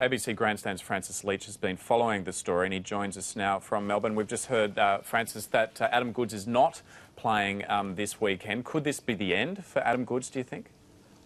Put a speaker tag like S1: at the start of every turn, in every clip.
S1: ABC Grandstand's Francis Leach has been following the story, and he joins us now from Melbourne. We've just heard, Francis, that Adam Goodes is not playing this weekend. Could this be the end for Adam Goodes, do you think?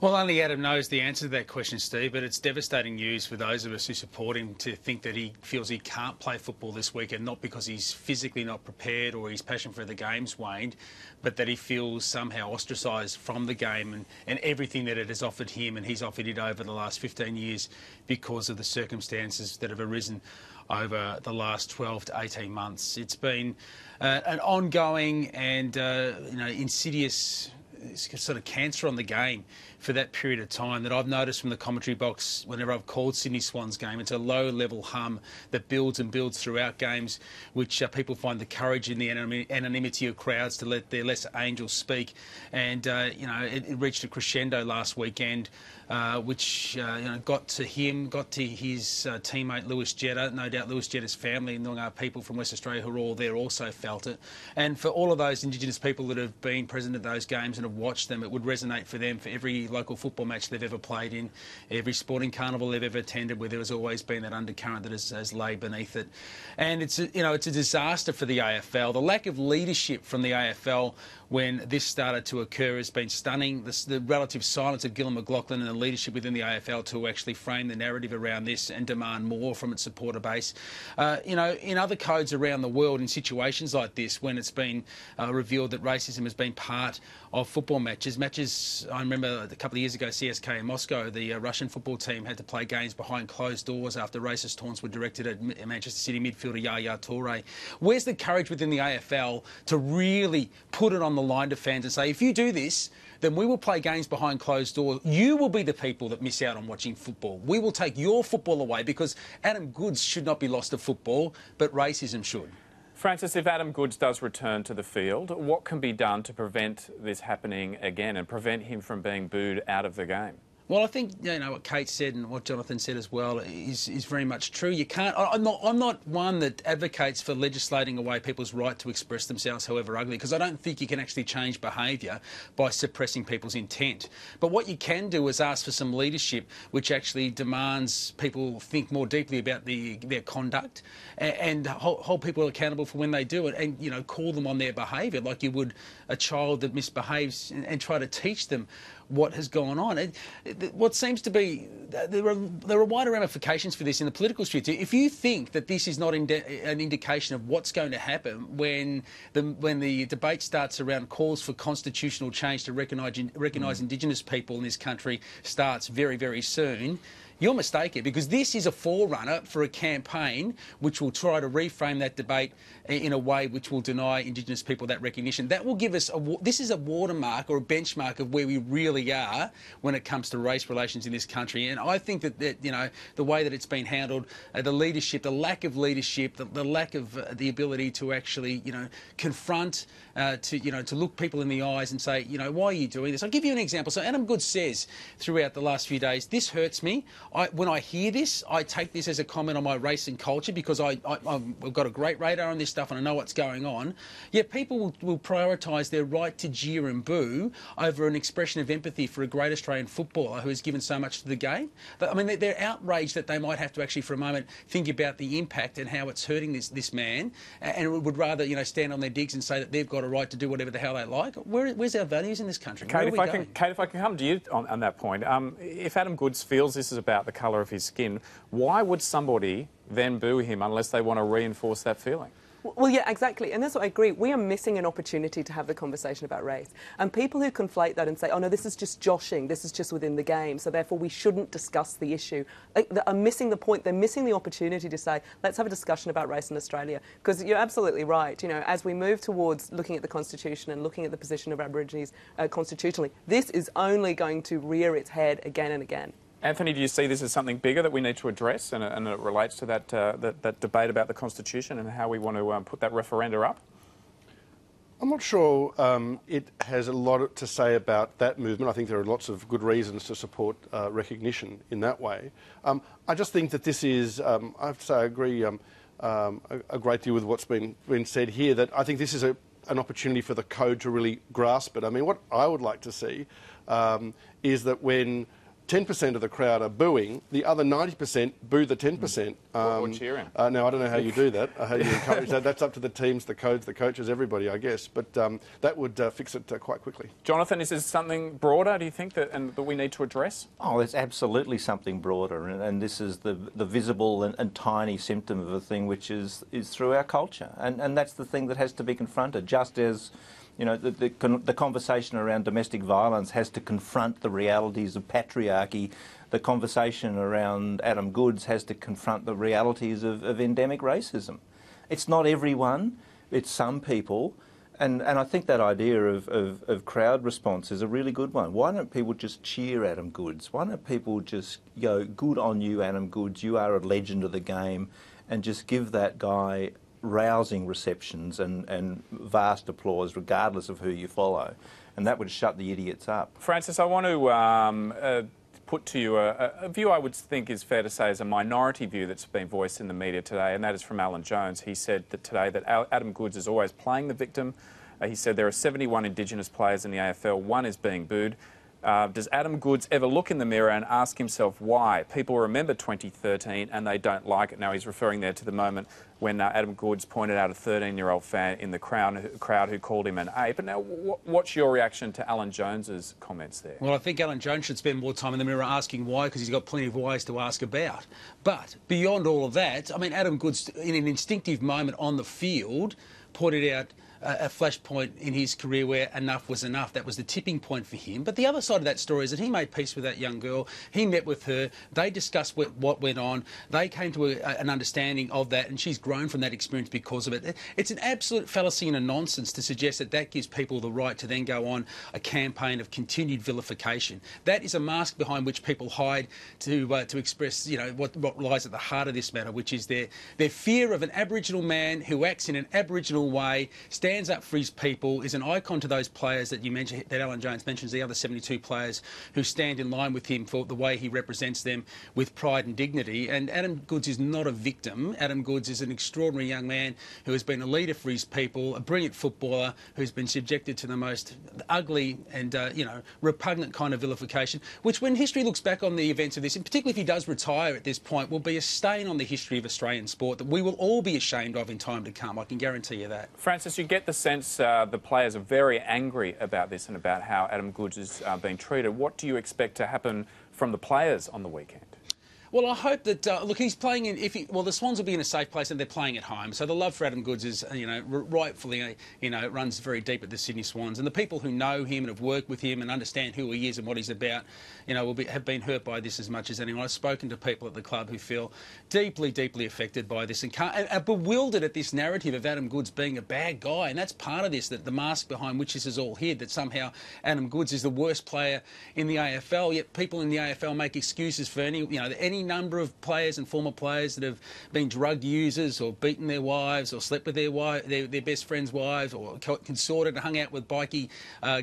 S2: Well, only Adam knows the answer to that question, Steve, but it's devastating news for those of us who support him to think that he feels he can't play football this weekend, not because he's physically not prepared or his passion for the game's waned, but that he feels somehow ostracised from the game and everything that it has offered him, and he's offered it over the last 15 years because of the circumstances that have arisen over the last 12 to 18 months. It's been an ongoing and insidious sort of cancer on the game for that period of time that I've noticed from the commentary box whenever I've called Sydney Swans game. It's a low-level hum that builds and builds throughout games, which people find the courage in the anonymity of crowds to let their lesser angels speak. And, it reached a crescendo last weekend, which got to him, got to his teammate Lewis Jetta. No doubt Lewis Jetta's family and Noongar people from West Australia who are all there also felt it. And for all of those Indigenous people that have been present at those games and have watched them, it would resonate for them for every local football match they've ever played in, every sporting carnival they've ever attended where there has always been that undercurrent that has laid beneath it. And it's a disaster for the AFL. The lack of leadership from the AFL when this started to occur has been stunning. The relative silence of Gillon McLachlan and the leadership within the AFL to actually frame the narrative around this and demand more from its supporter base. In other codes around the world, in situations like this, when it's been revealed that racism has been part of football matches, I remember a couple of years ago, CSK in Moscow, the Russian football team had to play games behind closed doors after racist taunts were directed at Manchester City midfielder Yaya Toure. Where's the courage within the AFL to really put it on the line to fans and say, if you do this, then we will play games behind closed doors. You will be the people that miss out on watching football. We will take your football away because Adam Goodes should not be lost to football, but racism should.
S1: Francis, if Adam Goodes does return to the field, what can be done to prevent this happening again and prevent him from being booed out of the game?
S2: Well, I think what Kate said and what Jonathan said as well is very much true. You can't. I'm not one that advocates for legislating away people's right to express themselves, however ugly, because I don't think you can actually change behaviour by suppressing people's intent. But what you can do is ask for some leadership, which actually demands people think more deeply about their conduct and hold people accountable for when they do it, and call them on their behaviour like you would a child that misbehaves, and try to teach them what has gone on. What seems to be there are wider ramifications for this in the political sphere. If you think that this is not an indication of what's going to happen when the debate starts around calls for constitutional change to recognise Indigenous people in this country starts very, very soon, you're mistaken, because this is a forerunner for a campaign which will try to reframe that debate in a way which will deny Indigenous people that recognition. That will give us this is a watermark or a benchmark of where we really are when it comes to race relations in this country. And I think that the way that it's been handled, the leadership, the lack of leadership, the lack of the ability to actually confront, to look people in the eyes and say, why are you doing this? I'll give you an example. So Adam Goodes says throughout the last few days, this hurts me. When I hear this, I take this as a comment on my race and culture because I've got a great radar on this stuff and I know what's going on. Yet people will prioritise their right to jeer and boo over an expression of empathy for a great Australian footballer who has given so much to the game. I mean, they're outraged that they might have to actually, for a moment, think about the impact and how it's hurting this man, and would rather stand on their digs and say that they've got a right to do whatever the hell they like. Where's our values in this country?
S1: Kate, if I can come to you on that point, if Adam Goodes feels this is about the colour of his skin, why would somebody then boo him unless they want to reinforce that feeling?
S3: Well, yeah, exactly. And that's what I agree. We are missing an opportunity to have the conversation about race. And people who conflate that and say, oh, no, this is just joshing, this is just within the game, so therefore we shouldn't discuss the issue, are missing the point. They're missing the opportunity to say, let's have a discussion about race in Australia. Because you're absolutely right. As we move towards looking at the Constitution and looking at the position of Aborigines constitutionally, this is only going to rear its head again and again.
S1: Anthony, do you see this as something bigger that we need to address, and it relates to that debate about the Constitution and how we want to put that referenda up?
S4: I'm not sure it has a lot to say about that movement. I think there are lots of good reasons to support recognition in that way. I just think that this is, I have to say I agree a great deal with what's been said here, that I think this is an opportunity for the code to really grasp it. I mean, what I would like to see is that when 10% of the crowd are booing, the other 90% boo the 10%.
S1: Or cheering.
S4: Now, I don't know how you do that, how you encourage that. That's up to the teams, the codes, the coaches, everybody, I guess. But that would fix it quite quickly.
S1: Jonathan, is this something broader, do you think, that we need to address?
S5: Oh, it's absolutely something broader, and this is the visible and tiny symptom of a thing which is through our culture. And that's the thing that has to be confronted, just as the conversation around domestic violence has to confront the realities of patriarchy. The conversation around Adam Goodes has to confront the realities of endemic racism. It's not everyone, it's some people. And I think that idea of crowd response is a really good one. Why don't people just cheer Adam Goodes? Why don't people just go, good on you, Adam Goodes, you are a legend of the game, and just give that guy rousing receptions and vast applause regardless of who you follow, and that would shut the idiots up.
S1: Francis, I want to put to you a view I would think is fair to say is a minority view that's been voiced in the media today, and that is from Alan Jones. He said that today that Adam Goodes is always playing the victim. He said there are 71 Indigenous players in the AFL, one is being booed. Does Adam Goodes ever look in the mirror and ask himself why? People remember 2013 and they don't like it. Now, he's referring there to the moment when Adam Goodes pointed out a 13-year-old fan in the crowd who called him an ape. But now, what's your reaction to Alan Jones's comments there?
S2: Well, I think Alan Jones should spend more time in the mirror asking why, because he's got plenty of whys to ask about. But beyond all of that, I mean, Adam Goodes, in an instinctive moment on the field, pointed out a flashpoint in his career where enough was enough. That was the tipping point for him. But the other side of that story is that he made peace with that young girl. He met with her. They discussed what went on. They came to an understanding of that, and she's grown from that experience because of it. It's an absolute fallacy and a nonsense to suggest that that gives people the right to then go on a campaign of continued vilification. That is a mask behind which people hide to express, what lies at the heart of this matter, which is their fear of an Aboriginal man who acts in an Aboriginal way, stands up for his people, is an icon to those players that you mentioned, that Alan Jones mentions, the other 72 players who stand in line with him for the way he represents them with pride and dignity. And Adam Goodes is not a victim. Adam Goodes is an extraordinary young man who has been a leader for his people, a brilliant footballer who's been subjected to the most ugly and repugnant kind of vilification, which when history looks back on the events of this, and particularly if he does retire at this point, will be a stain on the history of Australian sport that we will all be ashamed of in time to come. I can guarantee you that.
S1: Francis, you get the sense the players are very angry about this and about how Adam Goodes is being treated. What do you expect to happen from the players on the weekend?
S2: Well, I hope that, look, he's playing in, the Swans will be in a safe place and they're playing at home. So the love for Adam Goodes is, rightfully, it runs very deep at the Sydney Swans. And the people who know him and have worked with him and understand who he is and what he's about, have been hurt by this as much as anyone. I've spoken to people at the club who feel deeply, deeply affected by this and are bewildered at this narrative of Adam Goodes being a bad guy. And that's part of this, that the mask behind which this is all hid, that somehow Adam Goodes is the worst player in the AFL, yet people in the AFL make excuses for any number of players and former players that have been drug users or beaten their wives or slept with their best friends' wives or consorted and hung out with bikie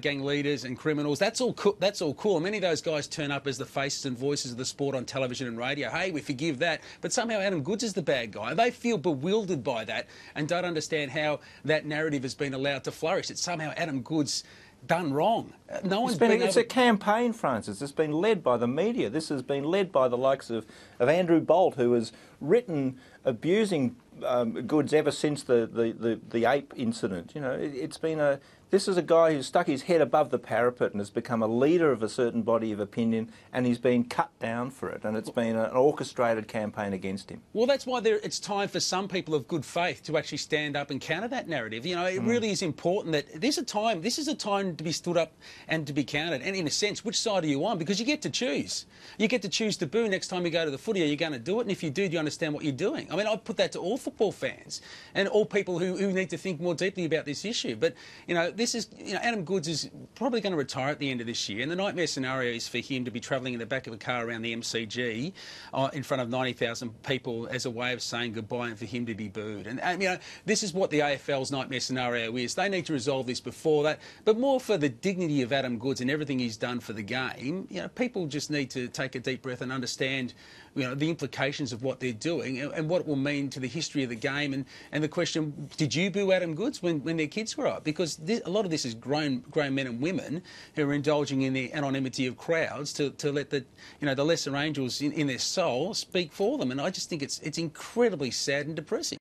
S2: gang leaders and criminals. That's all cool. Many of those guys turn up as the faces and voices of the sport on television and radio. Hey, we forgive that. But somehow Adam Goodes is the bad guy. They feel bewildered by that and don't understand how that narrative has been allowed to flourish. It's somehow Adam Goodes done wrong. No one's been
S5: It's a campaign, Francis. It's been led by the media. This has been led by the likes of Andrew Bolt, who has written abusing Goodes ever since the ape incident. It's been this is a guy who's stuck his head above the parapet and has become a leader of a certain body of opinion, and he's been cut down for it, and it's been an orchestrated campaign against him.
S2: Well, that's why it's time for some people of good faith to actually stand up and counter that narrative. It really is important that this is a time to be stood up and to be counted. And in a sense, which side are you on? Because you get to choose. You get to choose to boo next time you go to the footy. Are you going to do it? And if you do you understand what you're doing? I mean, I put that to all football fans and all people who need to think more deeply about this issue. But, this is, Adam Goodes is probably going to retire at the end of this year, and the nightmare scenario is for him to be travelling in the back of a car around the MCG in front of 90,000 people as a way of saying goodbye and for him to be booed. And this is what the AFL's nightmare scenario is. They need to resolve this before that, but more for the dignity of Adam Goodes and everything he's done for the game. People just need to take a deep breath and understand the implications of what they're doing and what it will mean to the history of the game. And the question, did you boo Adam Goodes when their kids were up? Because a lot of this is grown men and women who are indulging in the anonymity of crowds to let the lesser angels in their soul speak for them. And I just think it's incredibly sad and depressing.